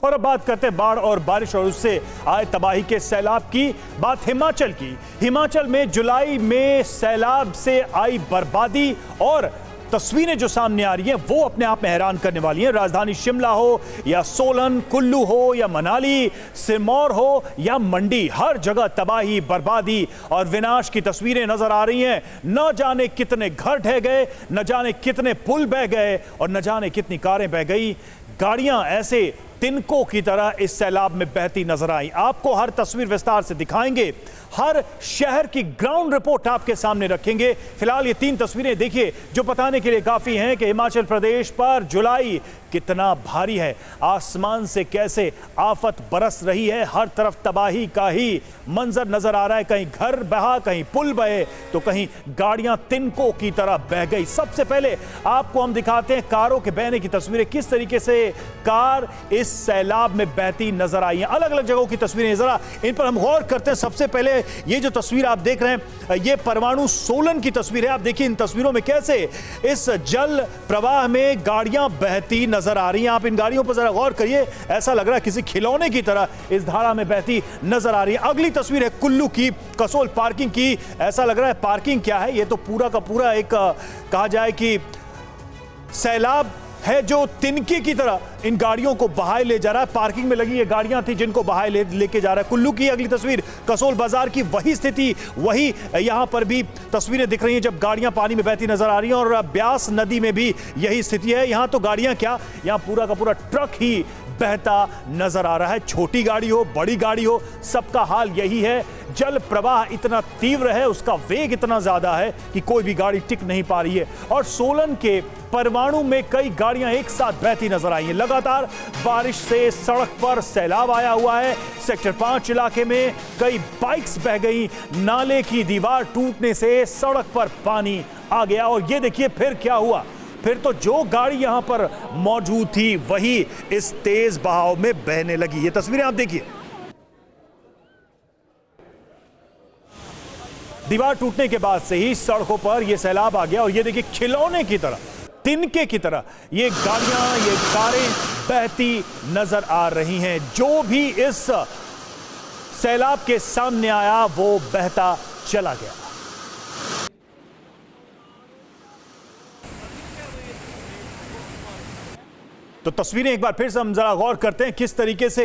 और अब बात करते हैं बाढ़ और बारिश और उससे आए तबाही के सैलाब की। बात हिमाचल की। हिमाचल में जुलाई में सैलाब से आई बर्बादी और तस्वीरें जो सामने आ रही हैं वो अपने आप में हैरान करने वाली हैं। राजधानी शिमला हो या सोलन, कुल्लू हो या मनाली, सिरमौर हो या मंडी, हर जगह तबाही, बर्बादी और विनाश की तस्वीरें नजर आ रही हैं। न जाने कितने घर ढह गए, न जाने कितने पुल बह गए और न जाने कितनी कारें बह गई। गाड़ियां ऐसे तिनकों की तरह इस सैलाब में बहती नजर आई। आपको हर तस्वीर विस्तार से दिखाएंगे, हर शहर की ग्राउंड रिपोर्ट आपके सामने रखेंगे। फिलहाल ये 3 तस्वीरें देखिए जो बताने के लिए काफी हैं कि हिमाचल प्रदेश पर जुलाई कितना भारी है। आसमान से कैसे आफत बरस रही है, हर तरफ तबाही का ही मंजर नजर आ रहा है। कहीं घर बहा, कहीं पुल बहे तो कहीं गाड़ियां तिनकों की तरह बह गई। सबसे पहले आपको हम दिखाते हैं कारों के बहने की तस्वीरें, किस तरीके से कार इस सैलाब में बहती नजर आई हैं। अलग अलग जगहों की तस्वीरें, जरा इन पर हम गौर करते हैं। सबसे पहले ये जो तस्वीर आप देख रहे हैं ये परवाणु सोलन की तस्वीर है। आप देखिए इन तस्वीरों में कैसे इस जल प्रवाह में गाड़ियां बहती नजर आ रही हैं। आप इन गाड़ियों पर जरा गौर करिए, ऐसा लग रहा है किसी खिलौने की तरह इस धारा में बहती नजर आ रही है। अगली तस्वीर है कुल्लू की, कसोल पार्किंग की। ऐसा लग रहा है पार्किंग क्या है, ये तो पूरा का पूरा एक कहा जाए कि सैलाब है जो तिनके की तरह इन गाड़ियों को बहाए ले जा रहा है। पार्किंग में लगी ये गाड़ियां थी जिनको बहाए लेके जा रहा है। कुल्लू की अगली तस्वीर, कसोल बाजार की वही स्थिति, वही यहां पर भी तस्वीरें दिख रही हैं जब गाड़ियां पानी में बहती नजर आ रही हैं। और ब्यास नदी में भी यही स्थिति है। यहां तो गाड़ियां क्या, यहां पूरा का पूरा ट्रक ही बहता नजर आ रहा है। छोटी गाड़ी हो, बड़ी गाड़ी हो, सबका हाल यही है। जल प्रवाह इतना तीव्र है, उसका वेग इतना ज्यादा है कि कोई भी गाड़ी टिक नहीं पा रही है। और सोलन के परवाणु में कई गाड़ियां एक साथ बहती नजर आई हैं। लगातार बारिश से सड़क पर सैलाब आया हुआ है। सेक्टर 5 इलाके में कई बाइक्स बह गई। नाले की दीवार टूटने से सड़क पर पानी आ गया। और ये देखिए फिर क्या हुआ, फिर तो जो गाड़ी यहां पर मौजूद थी वही इस तेज बहाव में बहने लगी। ये तस्वीरें आप देखिए, दीवार टूटने के बाद से ही सड़कों पर यह सैलाब आ गया। और ये देखिए खिलौने की तरह, तिनके की तरह ये गाड़ियां, ये कारें बहती नजर आ रही हैं। जो भी इस सैलाब के सामने आया वो बहता चला गया। तो तस्वीरें एक बार फिर से हम जरा गौर करते हैं किस तरीके से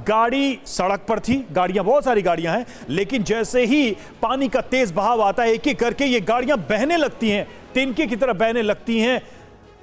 गाड़ी सड़क पर थी। गाड़ियां, बहुत सारी गाड़ियां हैं, लेकिन जैसे ही पानी का तेज बहाव आता है एक एक करके ये गाड़ियां बहने लगती हैं, तिनके की तरह बहने लगती हैं।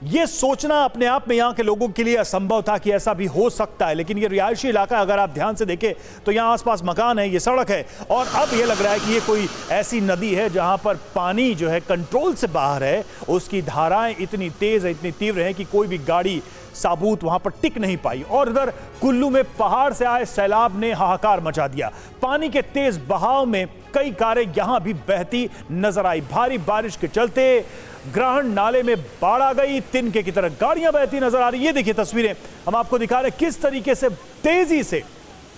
ये सोचना अपने आप में यहां के लोगों के लिए असंभव था कि ऐसा भी हो सकता है। लेकिन ये रिहायशी इलाका, अगर आप ध्यान से देखें तो यहां आसपास मकान है, ये सड़क है। और अब ये लग रहा है कि ये कोई ऐसी नदी है जहां पर पानी जो है कंट्रोल से बाहर है। उसकी धाराएं इतनी तेज है, इतनी तीव्र है कि कोई भी गाड़ी साबूत वहां पर टिक नहीं पाई। और इधर कुल्लू में पहाड़ से आए सैलाब ने हाहाकार मचा दिया। पानी के तेज बहाव में कई कारें यहां भी बहती नजर आई। भारी बारिश के चलते ग्राहण नाले में बाढ़ आ गई, तिनके की तरह गाड़ियां बहती नजर आ रही। ये देखिए तस्वीरें हम आपको दिखा रहे हैं किस तरीके से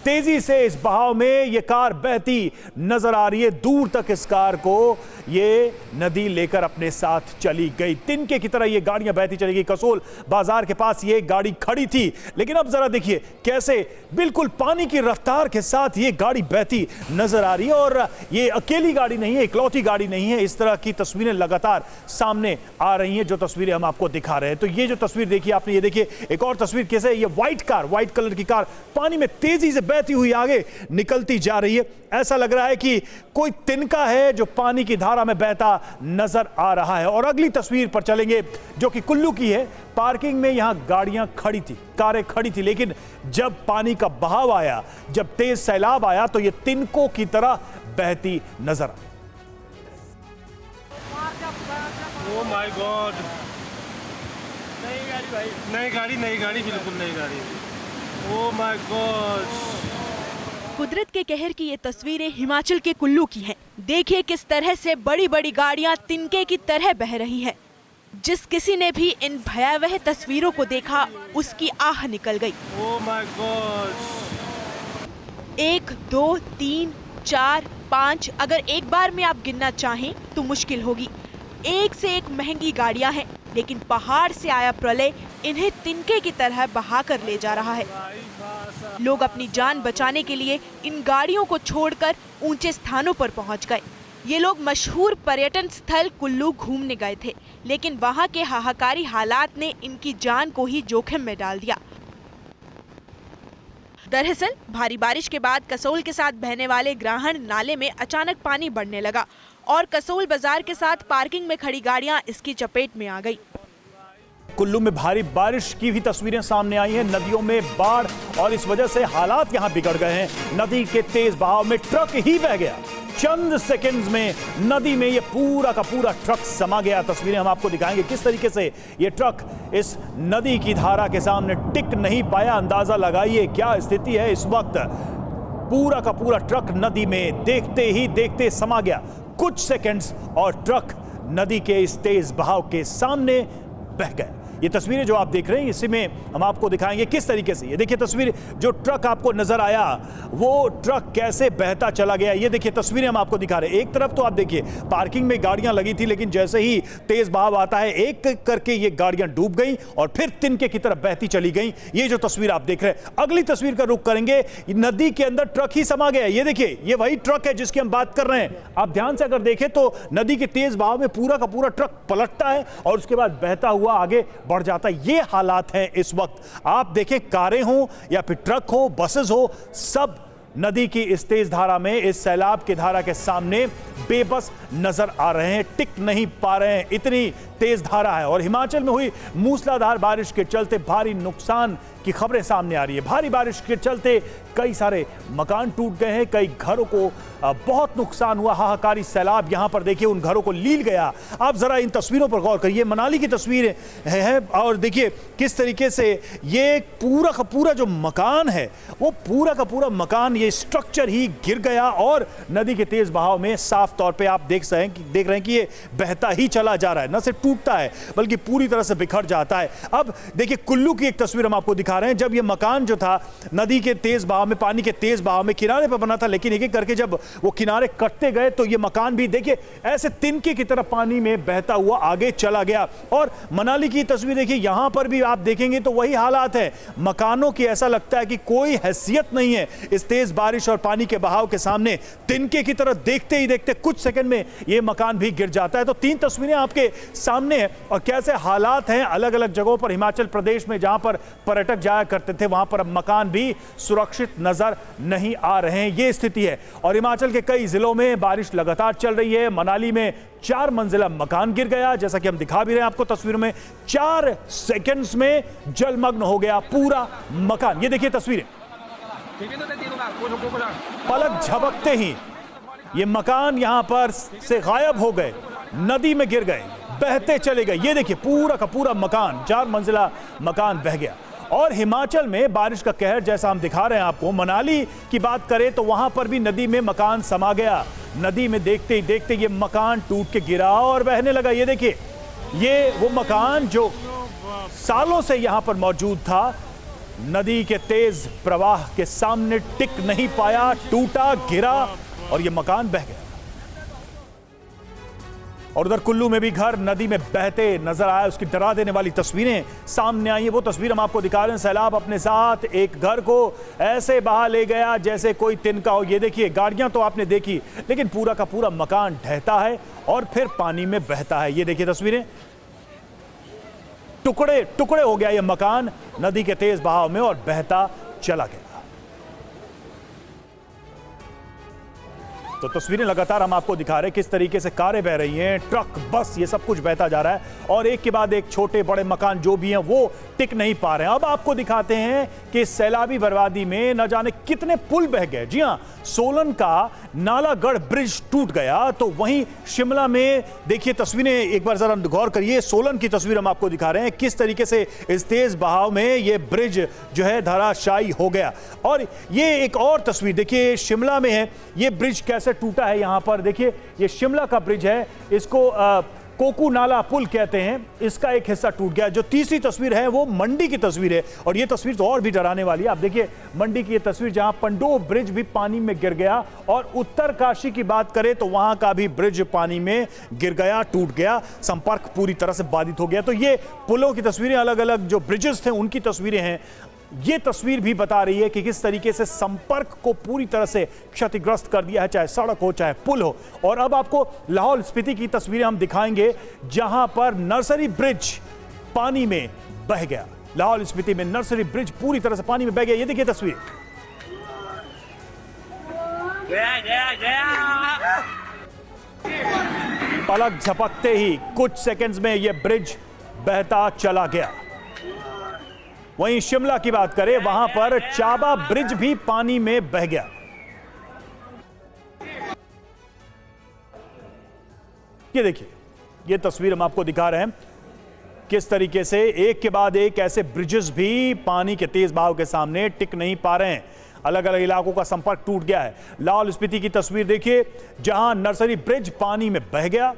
तेजी से इस बहाव में ये कार बहती नजर आ रही है। दूर तक इस कार को ये नदी लेकर अपने साथ चली गई। तिनके की तरह ये गाड़ियां बहती चली गई। कसोल बाजार के पास ये गाड़ी खड़ी थी, लेकिन अब जरा देखिए कैसे बिल्कुल पानी की रफ्तार के साथ ये गाड़ी बहती नजर आ रही है। और ये अकेली गाड़ी नहीं है, इकलौती गाड़ी नहीं है। इस तरह की तस्वीरें लगातार सामने आ रही हैं जो तस्वीरें हम आपको दिखा रहे हैं। तो ये जो तस्वीर देखिए आपने, ये देखिए एक और तस्वीर कैसे ये व्हाइट कलर की कार पानी में तेजी से बहती हुई आगे निकलती जा रही है। ऐसा लग रहा है कि कोई तिनका है जो पानी की धारा में बहता नजर आ रहा है। और अगली तस्वीर पर चलेंगे जो कि कुल्लू की है। पार्किंग में यहां गाड़ियां खड़ी थी, कारें खड़ी थी, लेकिन जब पानी का बहाव आया, जब तेज सैलाब आया तो ये तिनकों की तरह बहती नजर आई। ओह माय गॉड, नई गाड़ी बिल्कुल नई गाड़ी। Oh my God. कुदरत के कहर की ये तस्वीरें हिमाचल के कुल्लू की हैं। देखिए किस तरह से बड़ी बड़ी गाड़ियां तिनके की तरह बह रही हैं। जिस किसी ने भी इन भयावह तस्वीरों को देखा उसकी आह निकल गई। Oh my God. 1, 2, 3, 4, 5 अगर एक बार में आप गिनना चाहें तो मुश्किल होगी। एक से एक महंगी गाड़ियां हैं, लेकिन पहाड़ से आया प्रलय इन्हें तिनके की तरह बहाकर ले जा रहा है। लोग अपनी जान बचाने के लिए इन गाड़ियों को छोड़कर ऊंचे स्थानों पर पहुंच गए। ये लोग मशहूर पर्यटन स्थल कुल्लू घूमने गए थे, लेकिन वहां के हाहाकारी हालात ने इनकी जान को ही जोखिम में डाल दिया। दरअसल भारी बारिश के बाद कसोल के साथ बहने वाले ग्राहण नाले में अचानक पानी बढ़ने लगा और कसोल बाजार के साथ पार्किंग में खड़ी गाड़ियां इसकी चपेट में आ गई। कुल्लू में भारी बारिश की भी तस्वीरें सामने आई हैं। नदियों में बाढ़ और इस वजह से हालात यहां बिगड़ गए हैं। नदी के तेज बहाव में ट्रक ही बह गया। चंद सेकंड्स में नदी में ये पूरा का पूरा ट्रक समा गया। तस्वीरें हम आपको दिखाएंगे किस तरीके से ये ट्रक इस नदी की धारा के सामने टिक नहीं पाया। अंदाजा लगाइए क्या स्थिति है इस वक्त। पूरा का पूरा ट्रक नदी में देखते ही देखते समा गया। कुछ सेकंड्स और ट्रक नदी के इस तेज बहाव के सामने बह गए। ये तस्वीरें जो आप देख रहे हैं इसी में हम आपको दिखाएंगे किस तरीके से। ये देखिए तस्वीर, जो ट्रक आपको नजर आया वो ट्रक कैसे बहता चला गया। ये देखिए तस्वीरें हम आपको दिखा रहे हैं। एक तरफ तो आप देखिए पार्किंग में गाड़ियां लगी थी, लेकिन जैसे ही तेज बहाव आता है एक करके ये गाड़ियां डूब गई और फिर तिनके की तरफ बहती चली गई। ये जो तस्वीर आप देख रहे हैं, अगली तस्वीर का रुख करेंगे। नदी के अंदर ट्रक ही समा गया। ये देखिए ये वही ट्रक है जिसकी हम बात कर रहे हैं। आप ध्यान से अगर देखें तो नदी के तेज बहाव में पूरा का पूरा ट्रक पलटता है और उसके बाद बहता हुआ आगे बढ़ जाता है। ये हालात हैं इस वक्त। आप देखें कारें हो या फिर ट्रक हो, बसेस हो, सब नदी की इस तेज धारा में, इस सैलाब की धारा के सामने बेबस नजर आ रहे हैं, टिक नहीं पा रहे हैं। इतनी तेज धारा है। और हिमाचल में हुई मूसलाधार बारिश के चलते भारी नुकसान की खबरें सामने आ रही है। भारी बारिश के चलते कई सारे मकान टूट गए हैं, कई घरों को बहुत नुकसान हुआ। हाहाकारी सैलाब यहां पर देखिए उन घरों को लील गया। आप जरा इन तस्वीरों पर गौर करिए। मनाली की तस्वीर है और देखिए किस तरीके से ये पूरा का पूरा जो मकान है वो पूरा का पूरा मकान, ये स्ट्रक्चर ही गिर गया और नदी के तेज बहाव में साफ तौर पे आप देख रहे हैं कि ये बहता ही चला जा रहा है। न सिर्फ टूटता है बल्कि पूरी तरह से बिखर जाता है। अब देखिए कुल्लू की एक तस्वीर हम आपको दिखा रहे हैं। जब ये मकान जो था नदी के तेज बहाव में, पानी के तेज बहाव में किनारे पर बना था, लेकिन एक एक करके जब वो किनारे कटते गए तो ये मकान भी देखिए ऐसे तिनके की तरफ पानी में बहता हुआ आगे चला गया। और मनाली की तस्वीर देखिए, यहां पर भी आप देखेंगे तो वही हालात है। मकानों की ऐसा लगता है कि कोई हैसियत नहीं है इस तेज बारिश और पानी के बहाव के सामने। तिनके की तरफ देखते ही देखते कुछ सेकंड में ये मकान भी गिर जाता है। तो तीन तस्वीरें आपके सामने हैं और कैसे हालात हैं अलग अलग जगहों पर। हिमाचल प्रदेश में जहां पर पर्यटक जाया करते थे वहां पर अब मकान भी सुरक्षित नजर नहीं आ रहे हैं। ये स्थिति है। और हिमाचल के कई जिलों में बारिश लगातार चल रही है। मनाली में 4 मंजिला मकान गिर गया, जैसा कि हम दिखा भी रहे हैं आपको तस्वीरों में। 4 सेकंड्स में जलमग्न हो गया पूरा मकान। ये देखिए तस्वीरें, पलक झपकते ही ये मकान यहां पर से गायब हो गए, नदी में गिर गए, बहते चले गए। ये देखिए पूरा का पूरा मकान, 4 मंजिला मकान बह गया। और हिमाचल में बारिश का कहर जैसा हम दिखा रहे हैं आपको। मनाली की बात करें तो वहां पर भी नदी में मकान समा गया। नदी में देखते ही देखते ये मकान टूट के गिरा और बहने लगा। ये देखिए ये वो मकान जो सालों से यहां पर मौजूद था, नदी के तेज प्रवाह के सामने टिक नहीं पाया, टूटा, गिरा और ये मकान बह गया। और उधर कुल्लू में भी घर नदी में बहते नजर आए। उसकी डरा देने वाली तस्वीरें सामने आई है। वो तस्वीर हम आपको दिखा रहे हैं। सैलाब अपने साथ एक घर को ऐसे बहा ले गया जैसे कोई तिनका हो। ये देखिए गाड़ियां तो आपने देखी, लेकिन पूरा का पूरा मकान ढहता है और फिर पानी में बहता है। ये देखिए तस्वीरें, टुकड़े टुकड़े हो गया ये मकान नदी के तेज बहाव में और बहता चला गया। तो तस्वीरें लगातार हम आपको दिखा रहे हैं किस तरीके से कारें बह रही हैं, ट्रक, बस, ये सब कुछ बहता जा रहा है और एक के बाद एक छोटे बड़े मकान जो भी हैं वो टिक नहीं पा रहे हैं। अब आपको दिखाते हैं कि सैलाबी बर्बादी में न जाने कितने पुल बह गए। जी हां, सोलन का नालागढ़ ब्रिज टूट गया, तो वहीं शिमला में देखिए तस्वीरें एक बार जरा गौर करिए। सोलन की तस्वीर हम आपको दिखा रहे हैं किस तरीके से इस तेज बहाव में ये ब्रिज जो है धराशायी हो गया। और ये एक और तस्वीर देखिए शिमला में है, ये ब्रिज कैसे टूटा है। यहां पर देखिए ये शिमला का ब्रिज है, इसको कोकू नाला पुल कहते हैं, इसका एक हिस्सा टूट गया। जो तीसरी तस्वीर है वो मंडी की तस्वीर है और ये तस्वीर तो और भी डराने वाली है। आप देखिए मंडी की ये तस्वीर जहां पंडो ब्रिज भी पानी में गिर गया और उत्तरकाशी की बात करें तो वहां का भी ब्रिज पानी में गिर गया, टूट गया, संपर्क पूरी तरह से बाधित हो गया। तो ये पुलों की तस्वीरें, अलग अलग जो ब्रिजेस थे उनकी तस्वीरें हैं। ये तस्वीर भी बता रही है कि किस तरीके से संपर्क को पूरी तरह से क्षतिग्रस्त कर दिया है, चाहे सड़क हो चाहे पुल हो। और अब आपको लाहौल स्पीति की तस्वीरें हम दिखाएंगे जहां पर नर्सरी ब्रिज पानी में बह गया। लाहौल स्पीति में नर्सरी ब्रिज पूरी तरह से पानी में बह गया। ये देखिए तस्वीर, पलक झपकते ही कुछ सेकंड्स में यह ब्रिज बहता चला गया। वहीं शिमला की बात करें, वहां पर चाबा ब्रिज भी पानी में बह गया। ये देखिए, ये तस्वीर हम आपको दिखा रहे हैं किस तरीके से एक के बाद एक ऐसे ब्रिजेस भी पानी के तेज बहाव के सामने टिक नहीं पा रहे हैं। अलग अलग इलाकों का संपर्क टूट गया है। लाहौल स्पीति की तस्वीर देखिए जहां नर्सरी ब्रिज पानी में बह गया।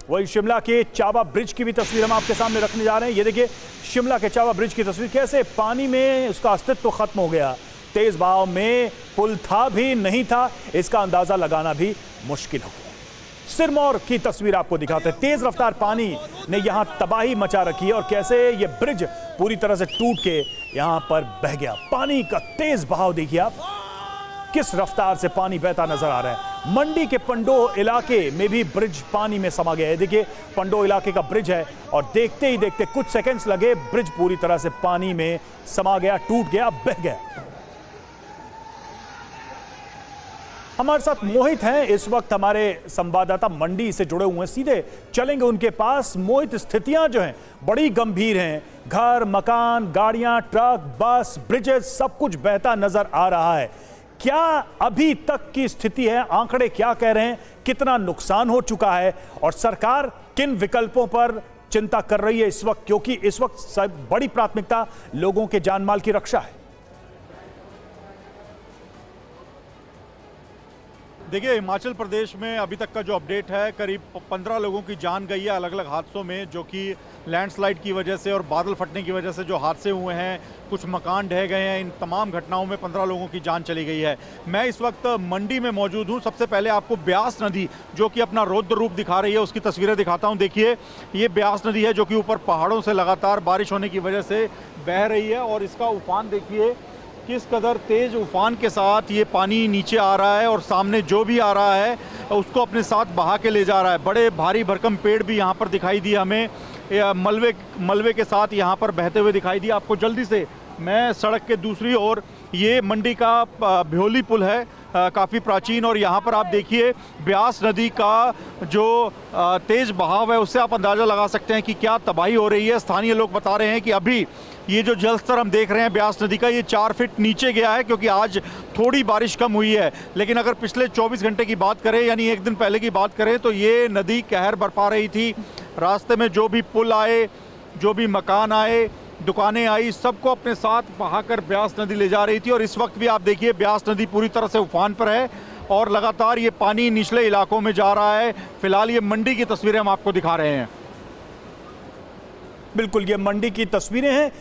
वही शिमला के चाबा ब्रिज की भी तस्वीर हम आपके सामने रखने जा रहे हैं। ये देखिए शिमला के चाबा ब्रिज की तस्वीर, कैसे पानी में उसका अस्तित्व खत्म हो गया। तेज बहाव में पुल था भी नहीं था, इसका अंदाजा लगाना भी मुश्किल हो गया। सिरमौर की तस्वीर आपको दिखाते हैं। तेज रफ्तार पानी ने यहां तबाही मचा रखी है और कैसे ये ब्रिज पूरी तरह से टूट के यहां पर बह गया। पानी का तेज बहाव देखिए आप, किस रफ्तार से पानी बहता नजर आ रहा है। मंडी के पंडो इलाके में भी ब्रिज पानी में समा गया है। देखिए पंडो इलाके का ब्रिज है और देखते ही देखते कुछ सेकंड्स लगे, ब्रिज पूरी तरह से पानी में समा गया, टूट गया, बह गया। हमारे साथ मोहित हैं इस वक्त, हमारे संवाददाता मंडी से जुड़े हुए हैं, सीधे चलेंगे उनके पास। मोहित, स्थितियां जो हैं बड़ी गंभीर हैं। घर, मकान, गाड़ियां, ट्रक, बस, ब्रिजेस, सब कुछ बहता नजर आ रहा है। क्या अभी तक की स्थिति है? आंकड़े क्या कह रहे हैं? कितना नुकसान हो चुका है और सरकार किन विकल्पों पर चिंता कर रही है इस वक्त, क्योंकि इस वक्त बड़ी प्राथमिकता लोगों के जान माल की रक्षा है। देखिए हिमाचल प्रदेश में अभी तक का जो अपडेट है, करीब 15 लोगों की जान गई है अलग अलग हादसों में, जो कि लैंडस्लाइड की वजह से और बादल फटने की वजह से जो हादसे हुए हैं, कुछ मकान ढह गए हैं। इन तमाम घटनाओं में 15 लोगों की जान चली गई है। मैं इस वक्त मंडी में मौजूद हूं। सबसे पहले आपको ब्यास नदी जो कि अपना रौद्र रूप दिखा रही है उसकी तस्वीरें दिखाता हूं। देखिए ये ब्यास नदी है जो कि ऊपर पहाड़ों से लगातार बारिश होने की वजह से बह रही है और इसका उफान देखिए किस कदर तेज उफान के साथ ये पानी नीचे आ रहा है और सामने जो भी आ रहा है उसको अपने साथ बहा के ले जा रहा है। बड़े भारी भरकम पेड़ भी यहाँ पर दिखाई दिए हमें, मलबे के साथ यहाँ पर बहते हुए दिखाई दिया। आपको जल्दी से मैं सड़क के दूसरी ओर, ये मंडी का भ्योली पुल है, काफ़ी प्राचीन, और यहाँ पर आप देखिए ब्यास नदी का जो तेज बहाव है उससे आप अंदाज़ा लगा सकते हैं कि क्या तबाही हो रही है। स्थानीय लोग बता रहे हैं कि अभी ये जो जल स्तर हम देख रहे हैं ब्यास नदी का, ये 4 फीट नीचे गया है क्योंकि आज थोड़ी बारिश कम हुई है। लेकिन अगर पिछले 24 घंटे की बात करें, यानी एक दिन पहले की बात करें, तो ये नदी कहर बरपा रही थी। रास्ते में जो भी पुल आए, जो भी मकान आए, दुकानें आई, सबको अपने साथ बहाकर ब्यास नदी ले जा रही थी। और इस वक्त भी आप देखिए ब्यास नदी पूरी तरह से उफान पर है और लगातार ये पानी निचले इलाकों में जा रहा है। फिलहाल ये मंडी की तस्वीरें हम आपको दिखा रहे हैं। बिल्कुल, ये मंडी की तस्वीरें हैं।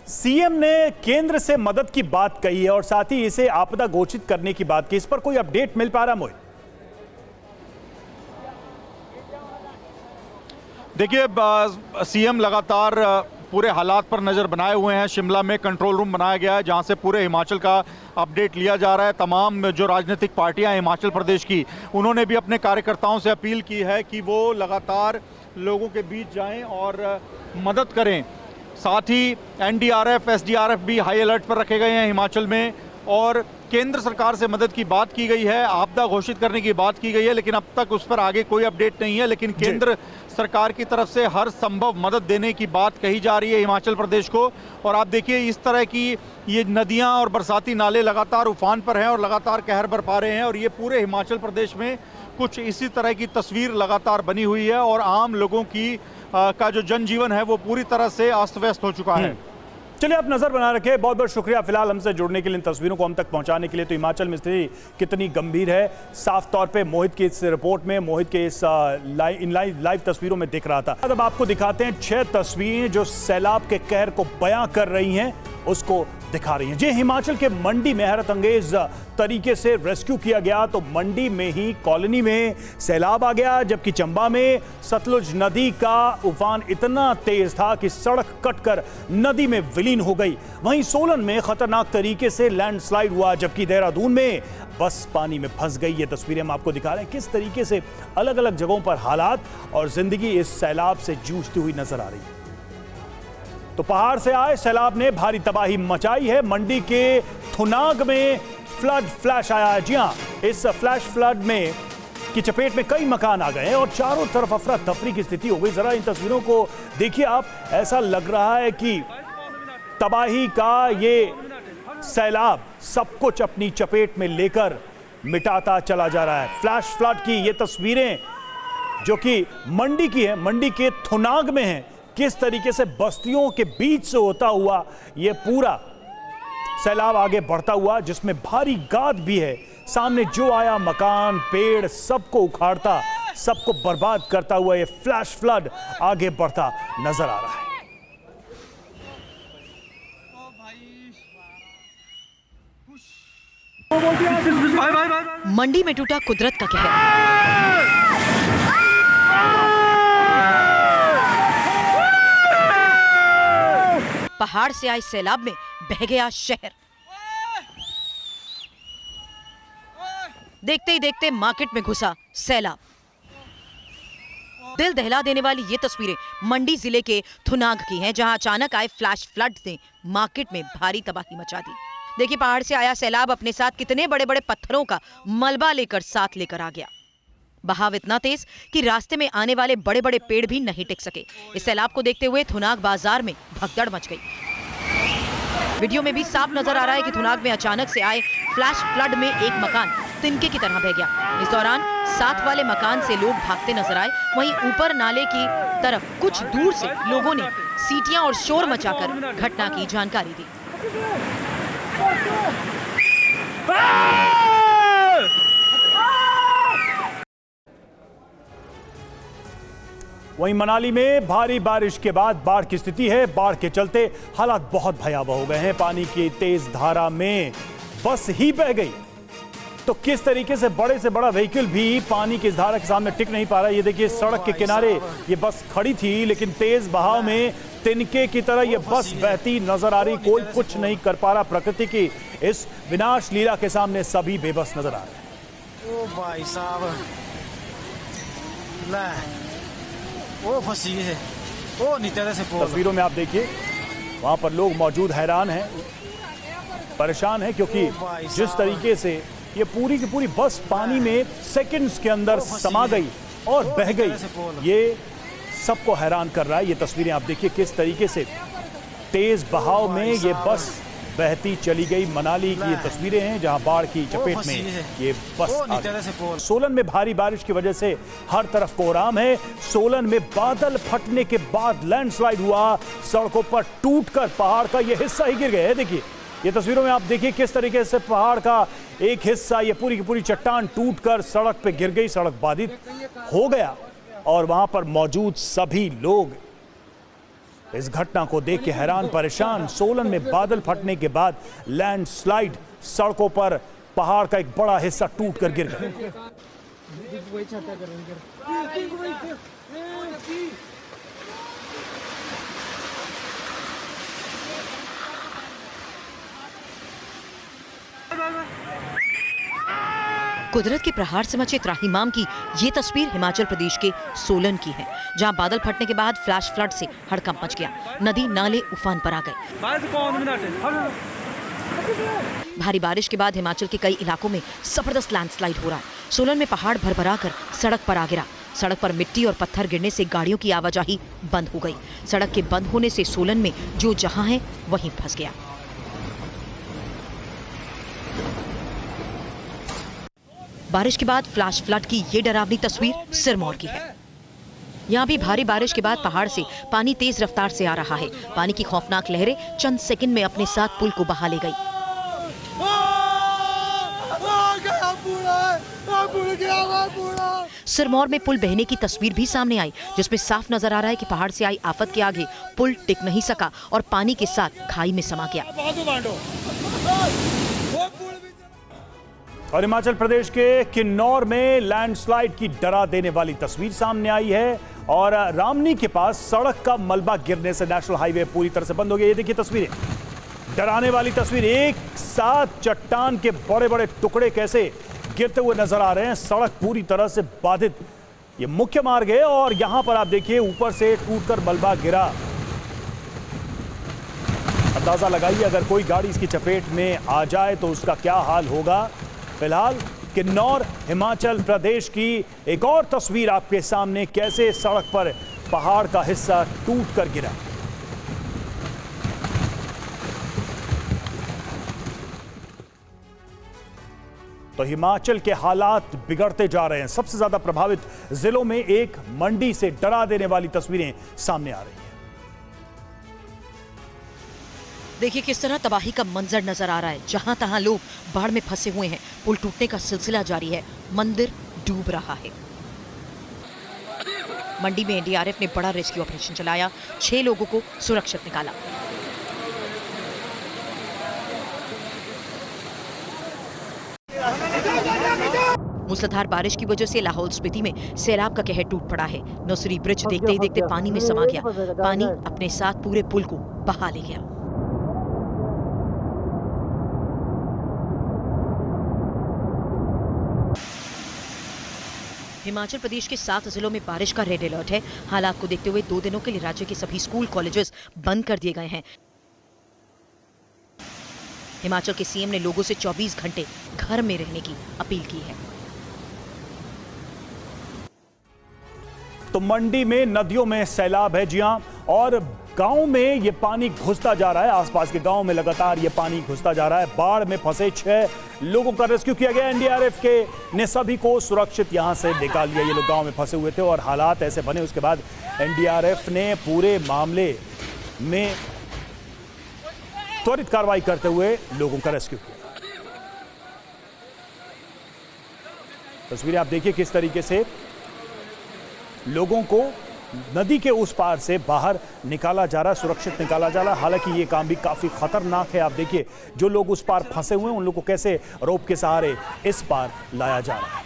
सीएम ने केंद्र से मदद की बात कही है और साथ ही इसे आपदा घोषित करने की बात की। इस पर कोई अपडेट मिल पा रहा मोहित? देखिए सीएम लगातार पूरे हालात पर नज़र बनाए हुए हैं। शिमला में कंट्रोल रूम बनाया गया है जहां से पूरे हिमाचल का अपडेट लिया जा रहा है। तमाम जो राजनीतिक पार्टियां हैं हिमाचल प्रदेश की, उन्होंने भी अपने कार्यकर्ताओं से अपील की है कि वो लगातार लोगों के बीच जाएं और मदद करें। साथ ही एनडीआरएफ, एसडीआरएफ भी हाई अलर्ट पर रखे गए हैं हिमाचल में और केंद्र सरकार से मदद की बात की गई है, आपदा घोषित करने की बात की गई है, लेकिन अब तक उस पर आगे कोई अपडेट नहीं है। लेकिन केंद्र सरकार की तरफ से हर संभव मदद देने की बात कही जा रही है हिमाचल प्रदेश को। और आप देखिए इस तरह की ये नदियां और बरसाती नाले लगातार उफान पर हैं और लगातार कहर बरपा रहे हैं और ये पूरे हिमाचल प्रदेश में कुछ इसी तरह की तस्वीर लगातार बनी हुई है और आम लोगों की का जो जनजीवन है वो पूरी तरह से अस्त व्यस्त हो चुका है। चलिए आप नजर बना रखें। बहुत बहुत शुक्रिया फिलहाल हमसे जुड़ने के लिए, इन तस्वीरों को हम तक पहुंचाने के लिए। तो हिमाचल में स्थिति कितनी गंभीर है साफ तौर पे मोहित की इस रिपोर्ट में, मोहित के इस लाइव तस्वीरों में दिख रहा था। अब आपको दिखाते हैं 6 तस्वीरें जो सैलाब के कहर को बयां कर रही हैं, उसको दिखा रही हैं। जी, हिमाचल के मंडी में हैरत अंगेज तरीके से रेस्क्यू किया गया। तो मंडी में ही कॉलोनी में सैलाब आ गया, जबकि चंबा में सतलुज नदी का उफान इतना तेज था कि सड़क कटकर नदी में विलीन हो गई। वहीं सोलन में खतरनाक तरीके से लैंडस्लाइड हुआ, जबकि देहरादून में बस पानी में फंस गई। ये तस्वीरें हम आपको दिखा रहे हैं किस तरीके से अलग अलग जगहों पर हालात और जिंदगी इस सैलाब से जूझती हुई नजर आ रही है। तो पहाड़ से आए सैलाब ने भारी तबाही मचाई है। मंडी के थुनाग में फ्लैश आया है। जी हां, इस फ्लैश फ्लड में की चपेट में कई मकान आ गए हैं और चारों तरफ अफरा तफरी की स्थिति हो गई। जरा इन तस्वीरों को देखिए आप, ऐसा लग रहा है कि तबाही का ये सैलाब सब कुछ अपनी चपेट में लेकर मिटाता चला जा रहा है। फ्लैश फ्लड की ये तस्वीरें जो कि मंडी की है, मंडी के थुनाग में है, किस तरीके से बस्तियों के बीच से होता हुआ ये पूरा सैलाब आगे बढ़ता हुआ, जिसमें भारी गाद भी है। सामने जो आया मकान पेड़ सबको उखाड़ता, सबको बर्बाद करता हुआ ये फ्लैश फ्लड आगे बढ़ता नजर आ रहा है। मंडी में टूटा कुदरत का कहर। पहाड़ से आए सैलाब में बह गया शहर। देखते ही देखते मार्केट में घुसा सैलाब। दिल दहला देने वाली ये तस्वीरें मंडी जिले के थुनाग की हैं, जहां अचानक आए फ्लैश फ्लड ने मार्केट में भारी तबाही मचा दी। देखिए, पहाड़ से आया सैलाब अपने साथ कितने बड़े बड़े पत्थरों का मलबा साथ लेकर आ गया। बहाव इतना तेज कि रास्ते में आने वाले बड़े बड़े पेड़ भी नहीं टिक सके। इस सैलाब को देखते हुए थुनाग बाजार में भगदड़ मच गई। वीडियो में भी साफ नजर आ रहा है कि थुनाग में अचानक से आए फ्लैश फ्लड में एक मकान तिनके की तरह बह गया। इस दौरान साथ वाले मकान से लोग भागते नजर आए। वहीं ऊपर नाले की तरफ कुछ दूर से लोगों ने सीटियां और शोर मचाकर घटना की जानकारी दी। वहीं मनाली में भारी बारिश के बाद बाढ़ की स्थिति है। बाढ़ के चलते हालात बहुत भयावह हो गए हैं। पानी की तेज धारा में बस ही बह गई। तो किस तरीके से बड़े से बड़ा व्हीकल भी पानी की इस धारा के सामने टिक नहीं पा रहा है। ये देखिए, सड़क के किनारे ये बस खड़ी थी, लेकिन तेज बहाव में तिनके की तरह ये बस बहती नजर आ रही। कोई कुछ नहीं कर पा रहा। प्रकृति की इस विनाश लीला के सामने सभी बेबस नजर आ रहे हैं। ओ भाई साहब, वो फंसी है, वो नीचे से तस्वीरों में आप देखिए, वहां पर लोग मौजूद हैरान हैं, परेशान हैं, क्योंकि जिस तरीके से ये पूरी की पूरी बस पानी में सेकंड्स के अंदर समा गई और बह गई, ये सबको हैरान कर रहा है। ये तस्वीरें आप देखिए किस तरीके से तेज बहाव में ये बस बहती चली गई। मनाली की ये तस्वीरें हैं जहां बाढ़ की चपेट में ये बस आ गई। सोलन में भारी बारिश की वजह से हर तरफ कोहराम है। सोलन में बादल फटने के बाद लैंडस्लाइड हुआ। सड़कों पर टूटकर पहाड़ का ये हिस्सा ही गिर गया है। देखिए, ये तस्वीरों में आप देखिए किस तरीके से पहाड़ का एक हिस्सा, ये पूरी की पूरी चट्टान टूटकर सड़क पे गिर गई। सड़क बाधित हो गया और वहां पर मौजूद सभी लोग इस घटना को देख के हैरान परेशान। सोलन में बादल फटने के बाद लैंडस्लाइड, सड़कों पर पहाड़ का एक बड़ा हिस्सा टूटकर गिर गया। कुदरत के प्रहार से मचे त्राहिमाम की ये तस्वीर हिमाचल प्रदेश के सोलन की है, जहां बादल फटने के बाद फ्लैश फ्लड से हड़कंप मच गया। नदी नाले उफान पर आ गए। भारी बारिश के बाद हिमाचल के कई इलाकों में जबरदस्त लैंडस्लाइड हो रहा है। सोलन में पहाड़ भरभरा कर सड़क पर आ गिरा। सड़क पर मिट्टी और पत्थर गिरने से गाड़ियों की आवाजाही बंद हो गई। सड़क के बंद होने से सोलन में जो जहां है वहीं फंस गया। बारिश के बाद फ्लैश फ्लड की ये डरावनी तस्वीर सिरमौर की है। यहाँ भी भारी बारिश के बाद पहाड़ से पानी तेज रफ्तार से आ रहा है। पानी की खौफनाक लहरें चंद सेकंड में अपने साथ पुल को बहा ले गई। सिरमौर में पुल बहने की तस्वीर भी सामने आई, जिसमें साफ नजर आ रहा है कि पहाड़ से आई आफत के आगे पुल टिक नहीं सका और पानी के साथ खाई में समा गया। और हिमाचल प्रदेश के किन्नौर में लैंडस्लाइड की डरा देने वाली तस्वीर सामने आई है और रामनी के पास सड़क का मलबा गिरने से नेशनल हाईवे पूरी तरह से बंद हो गया। ये देखिए तस्वीरें, डराने वाली तस्वीर। एक साथ चट्टान के बड़े बड़े टुकड़े कैसे गिरते हुए नजर आ रहे हैं। सड़क पूरी तरह से बाधित। ये मुख्य मार्ग है और यहां पर आप देखिए ऊपर से टूटकर मलबा गिरा। अंदाजा लगाइए अगर कोई गाड़ी इसकी चपेट में आ जाए तो उसका क्या हाल होगा। फिलहाल किन्नौर हिमाचल प्रदेश की एक और तस्वीर आपके सामने, कैसे सड़क पर पहाड़ का हिस्सा टूटकर गिरा। तो हिमाचल के हालात बिगड़ते जा रहे हैं। सबसे ज्यादा प्रभावित जिलों में एक मंडी से डरा देने वाली तस्वीरें सामने आ रही हैं। देखिए किस तरह तबाही का मंजर नजर आ रहा है। जहां तहां लोग बाढ़ में फंसे हुए हैं। पुल टूटने का सिलसिला जारी है। मंदिर डूब रहा है। मंडी में एनडीआरएफ ने बड़ा रेस्क्यू ऑपरेशन चलाया। 6 लोगों को सुरक्षित निकाला। मूसलाधार बारिश की वजह से लाहौल स्पीति में सैलाब का कहर टूट पड़ा है। नौसरी ब्रिज देखते ही देखते पानी में समा गया। पानी अपने साथ पूरे पुल को बहा ले गया। हिमाचल प्रदेश के 7 जिलों में बारिश का रेड अलर्ट है। हालात को देखते हुए 2 दिनों के लिए राज्य के सभी स्कूल कॉलेजेस बंद कर दिए गए हैं। हिमाचल के सीएम ने लोगों से 24 घंटे घर में रहने की अपील की है। तो मंडी में नदियों में सैलाब है, जी हां, और गांव में ये पानी घुसता जा रहा है। आसपास के गांव में लगातार ये पानी घुसता जा रहा है। बाढ़ में फंसे 6 लोगों का रेस्क्यू किया गया। एनडीआरएफ के ने सभी को सुरक्षित यहां से निकाल लिया। ये लोग गांव में फंसे हुए थे और हालात ऐसे बने। उसके बाद एनडीआरएफ ने पूरे मामले में त्वरित कार्रवाई करते हुए लोगों का रेस्क्यू किया। तस्वीरें आप देखिए किस तरीके से लोगों को नदी के उस पार से बाहर निकाला जा रहा है, सुरक्षित निकाला जा रहा है। हालांकि ये काम भी काफी खतरनाक है। आप देखिए जो लोग उस पार फंसे हुए हैं उन लोगों को कैसे रोप के सहारे इस पार लाया जा रहा है।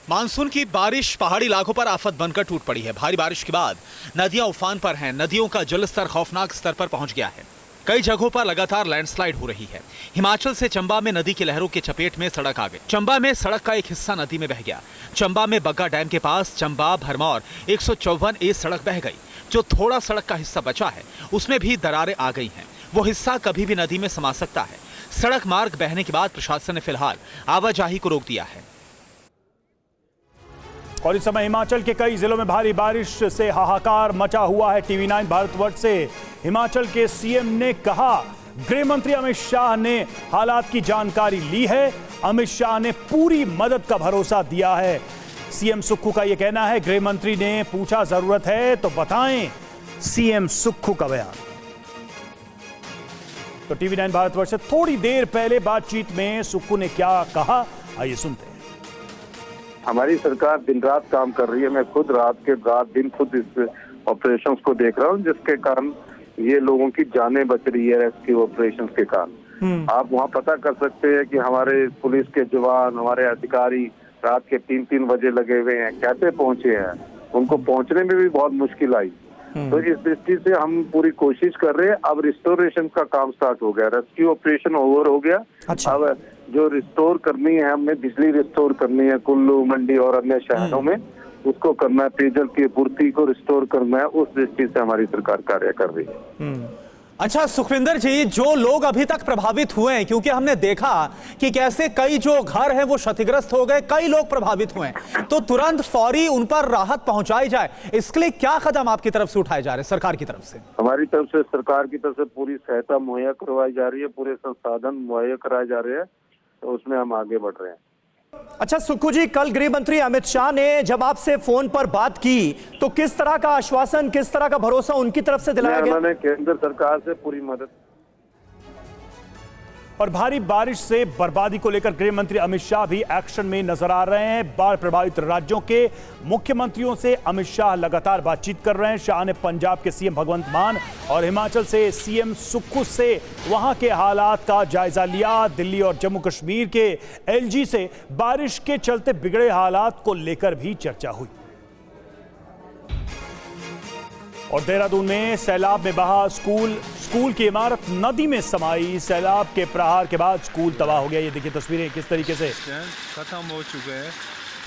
मानसून की बारिश पहाड़ी इलाकों पर आफत बनकर टूट पड़ी है। भारी बारिश के बाद नदियां उफान पर हैं। नदियों का जलस्तर खौफनाक स्तर पर पहुंच गया है। कई जगहों पर लगातार लैंडस्लाइड हो रही है। हिमाचल से चंबा में नदी की लहरों के चपेट में सड़क आ गई। चंबा में सड़क का एक हिस्सा नदी में बह गया। चंबा में बग्गा डैम के पास चंबा भरमौर 154A सड़क बह गई। जो थोड़ा सड़क का हिस्सा बचा है उसमें भी दरारें आ गई हैं। वो हिस्सा कभी भी नदी में समा सकता है। सड़क मार्ग बहने के बाद प्रशासन ने फिलहाल आवाजाही को रोक दिया है। और इस समय हिमाचल के कई जिलों में भारी बारिश से हाहाकार मचा हुआ है। TV9 भारतवर्ष से हिमाचल के सीएम ने कहा, गृह मंत्री अमित शाह ने हालात की जानकारी ली है। अमित शाह ने पूरी मदद का भरोसा दिया है। सीएम सुक्खू का यह कहना है। गृह मंत्री ने पूछा जरूरत है तो बताएं, सीएम सुक्खू का बयान। तो TV9 भारतवर्ष से थोड़ी देर पहले बातचीत में सुक्खू ने क्या कहा, आइए सुनते हैं। हमारी सरकार दिन रात काम कर रही है। मैं खुद रात दिन खुद इस ऑपरेशंस को देख रहा हूँ, जिसके कारण ये लोगों की जानें बच रही है रेस्क्यू ऑपरेशंस के कारण। आप वहाँ पता कर सकते हैं कि हमारे पुलिस के जवान, हमारे अधिकारी रात के 3-3 बजे लगे हुए हैं, कैसे पहुंचे हैं। उनको पहुंचने में भी बहुत मुश्किल आई। तो इस दृष्टि से हम पूरी कोशिश कर रहे हैं। अब रिस्टोरेशन का काम स्टार्ट हो गया। रेस्क्यू ऑपरेशन ओवर हो गया। अच्छा। अब जो रिस्टोर करनी है, हमने बिजली रिस्टोर करनी है कुल्लू, मंडी और अन्य शहरों में, उसको करना है। पेयजल की पूर्ति को रिस्टोर करना है। उस दृष्टि से हमारी सरकार कार्य कर रही है। अच्छा सुखविंदर जी, जो लोग अभी तक प्रभावित हुए हैं, क्योंकि हमने देखा कि कैसे कई जो घर हैं वो क्षतिग्रस्त हो गए, कई लोग प्रभावित हुए हैं, तो तुरंत फौरी उन पर राहत पहुंचाई जाए, इसके लिए क्या कदम आपकी तरफ से उठाए जा रहे हैं सरकार की तरफ से? हमारी तरफ से, सरकार की तरफ से पूरी सहायता मुहैया करवाई जा रही है। पूरे संसाधन मुहैया कराए जा रहे हैं। तो उसमें हम आगे बढ़ रहे हैं। अच्छा सुक्खू जी, कल गृह मंत्री अमित शाह ने जब आपसे फोन पर बात की तो किस तरह का आश्वासन, किस तरह का भरोसा उनकी तरफ से दिलाया गया? उन्होंने केंद्र सरकार से पूरी मदद। और भारी बारिश से बर्बादी को लेकर गृह मंत्री अमित शाह भी एक्शन में नजर आ रहे हैं। बाढ़ प्रभावित राज्यों के मुख्यमंत्रियों से अमित शाह लगातार बातचीत कर रहे हैं। शाह ने पंजाब के सीएम भगवंत मान और हिमाचल से सीएम सुक्खू से वहां के हालात का जायजा लिया। दिल्ली और जम्मू कश्मीर के एलजी से बारिश के चलते बिगड़े हालात को लेकर भी चर्चा हुई। और देहरादून में सैलाब में बहा स्कूल की इमारत नदी में समाई। सैलाब के प्रहार के बाद स्कूल तबाह हो गया। ये देखिए तस्वीरें किस तरीके से खत्म हो चुके हैं।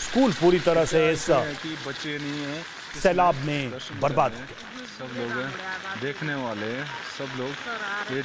स्कूल पूरी तरह से इस बच्चे नहीं है, सैलाब में बर्बाद हो गए। सब लोग देखने वाले सब लोग